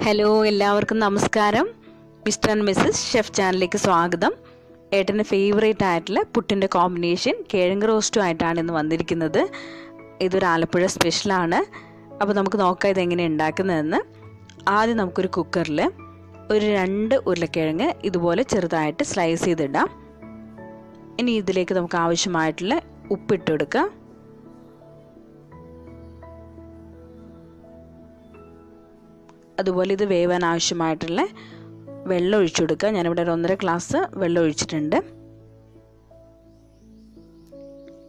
Hello, എല്ലാവർക്കും നമസ്കാരം. Mister and Mrs chef ചാനലിലേക്ക് സ്വാഗതം. ഏട്ടൻ്റെ ഫേവറേറ്റ് ആയിട്ടുള്ള പുട്ടിൻ്റെ കോമ്പിനേഷൻ കിഴങ്ങ് റോസ്റ്റും ആയിട്ടാണ് ഇന്ന് വന്നിരിക്കുന്നത്. ഇതൊരു ആലപ്പുഴ സ്പെഷ്യലാണ്. അപ്പോൾ നമുക്ക് നോക്കാം ഇതെങ്ങനെ ഉണ്ടാക്കുന്നതെന്ന്. ആദ്യം നമുക്കൊരു കുക്കറിൽ ഒരു 2 ഉരുളക്കിഴങ്ങ് ഇതുപോലെ ചെറുതായിട്ട് സ്ലൈസ് ചെയ്തിടാം. ഇനി ഇതിലേക്ക് നമുക്ക് ആവശ്യമായിട്ടുള്ള ഉപ്പിട്ട് കൊടുക്കാം. അതുപോലെ ഇത് വേവാൻ ആവശ്യമായിട്ടുള്ള വെള്ളം ഒഴിച്ചു കൊടുക്കുക. ഞാനിവിടെ ഒരു 1.5 ഗ്ലാസ് വെള്ളം ഒഴിച്ചിട്ടുണ്ട്.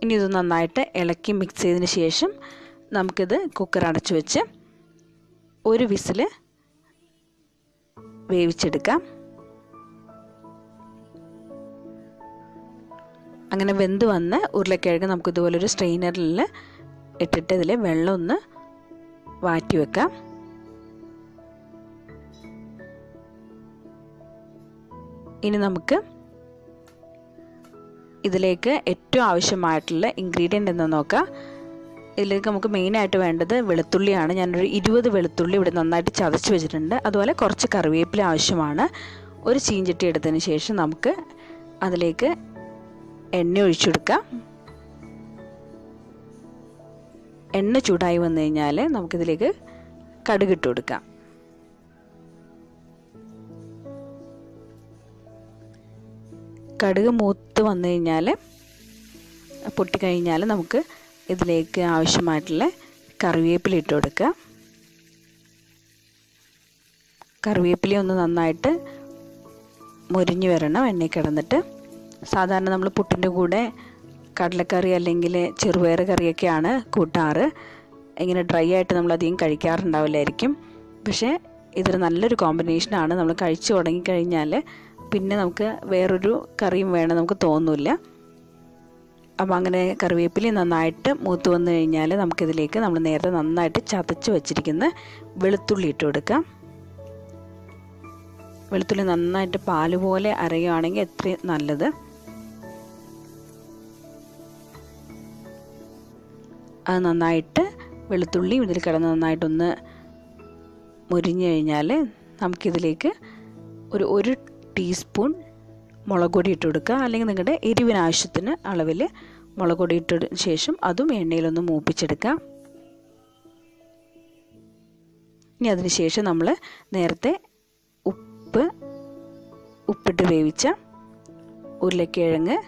ഇനി ഇത് നന്നായിട്ട് ഇളക്കി മിക്സ് ചെയ്തതിന് ശേഷം നമുക്കിത് കുക്കർ അടച്ചു വെച്ച് ഒരു വിസിൽ വേവിച്ചെടുക്കാം. അങ്ങനെ വെന്ത് വന്ന് ഉരുളക്കിഴങ്ങ് നമുക്ക് ഇതുപോലൊരു സ്ട്രെയിനറിൽ ഇട്ടിട്ട് ഇതിൽ വെള്ളം ഒന്ന് വാറ്റി വെക്കാം. ഇനി നമുക്ക് ഇതിലേക്ക് ഏറ്റവും ആവശ്യമായിട്ടുള്ള ഇൻഗ്രീഡിയൻ്റ് എന്താണെന്ന് നോക്കാം. ഇതിലേക്ക് നമുക്ക് മെയിനായിട്ട് വേണ്ടത് വെളുത്തുള്ളിയാണ്. ഞാനൊരു 20 വെളുത്തുള്ളി ഇവിടെ നന്നായിട്ട് ചതച്ച് വെച്ചിട്ടുണ്ട്. അതുപോലെ കുറച്ച് കറിവേപ്പില ആവശ്യമാണ്. ഒരു ചീഞ്ചട്ടി എടുത്തതിന് ശേഷം നമുക്ക് അതിലേക്ക് എണ്ണ ഒഴിച്ചു കൊടുക്കാം. എണ്ണ ചൂടായി വന്നു കഴിഞ്ഞാൽ നമുക്കിതിലേക്ക് കടുകിട്ട് കൊടുക്കാം. കടുക് മൂത്ത് വന്നു കഴിഞ്ഞാൽ പൊട്ടിക്കഴിഞ്ഞാൽ നമുക്ക് ഇതിലേക്ക് ആവശ്യമായിട്ടുള്ള കറിവേപ്പില ഇട്ട് കൊടുക്കുക. കറിവേപ്പില ഒന്ന് നന്നായിട്ട് മുരിഞ്ഞു വരണം എണ്ണയിൽ കിടന്നിട്ട്. സാധാരണ നമ്മൾ പുട്ടിൻ്റെ കൂടെ കടലക്കറി അല്ലെങ്കിൽ ചെറുപയർ കറിയൊക്കെയാണ് കൂട്ടാറ്. ഇങ്ങനെ ഡ്രൈ ആയിട്ട് നമ്മൾ അധികം കഴിക്കാറുണ്ടാവില്ലായിരിക്കും. പക്ഷേ ഇതൊരു നല്ലൊരു കോമ്പിനേഷനാണ്. നമ്മൾ കഴിച്ചു തുടങ്ങിക്കഴിഞ്ഞാൽ പിന്നെ നമുക്ക് വേറൊരു കറിയും വേണം നമുക്ക് തോന്നില്ല. അപ്പോൾ അങ്ങനെ കറിവേപ്പില നന്നായിട്ട് മൂത്ത് വന്നു കഴിഞ്ഞാൽ നമുക്കിതിലേക്ക് നമ്മൾ നേരത്തെ നന്നായിട്ട് ചതച്ച് വച്ചിരിക്കുന്ന വെളുത്തുള്ളി ഇട്ട് കൊടുക്കാം. വെളുത്തുള്ളി നന്നായിട്ട് പാല് പോലെ അരയുകയാണെങ്കിൽ എത്രയും നല്ലത്. അത് നന്നായിട്ട് വെളുത്തുള്ളി ഇതിൽ കിടന്ന് നന്നായിട്ടൊന്ന് മുരിഞ്ഞു കഴിഞ്ഞാൽ നമുക്കിതിലേക്ക് ഒരു ടീസ്പൂൺ മുളക് പൊടി ഇട്ട് കൊടുക്കുക. അല്ലെങ്കിൽ നിങ്ങളുടെ എരിവിന് ആവശ്യത്തിന് അളവിൽ മുളക് പൊടി ഇട്ടതിന് ശേഷം അതും എണ്ണയിലൊന്ന് മൂപ്പിച്ചെടുക്കാം. ഇനി അതിന് ശേഷം നമ്മൾ നേരത്തെ ഉപ്പിട്ട് വേവിച്ച ഉരുളക്കിഴങ്ങ്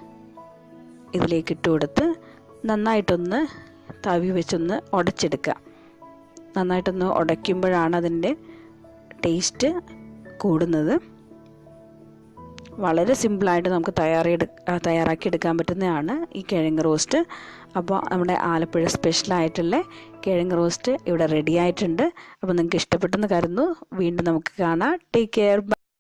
ഇതിലേക്ക് ഇട്ട് കൊടുത്ത് നന്നായിട്ടൊന്ന് തവി വെച്ചൊന്ന് ഉടച്ചെടുക്കുക. നന്നായിട്ടൊന്ന് ഉടയ്ക്കുമ്പോഴാണ് അതിൻ്റെ ടേസ്റ്റ് കൂടുന്നത്. വളരെ സിമ്പിളായിട്ട് നമുക്ക് തയ്യാറാക്കിയെടുക്കാൻ പറ്റുന്നതാണ് ഈ കിഴങ്ങ് റോസ്റ്റ്. അപ്പോൾ നമ്മുടെ ആലപ്പുഴ സ്പെഷ്യലായിട്ടുള്ള കിഴങ്ങ് റോസ്റ്റ് ഇവിടെ റെഡി ആയിട്ടുണ്ട്. അപ്പോൾ നിങ്ങൾക്ക് ഇഷ്ടപ്പെട്ടെന്ന് കരുതുന്നു. വീണ്ടും നമുക്ക് കാണാം. Take care.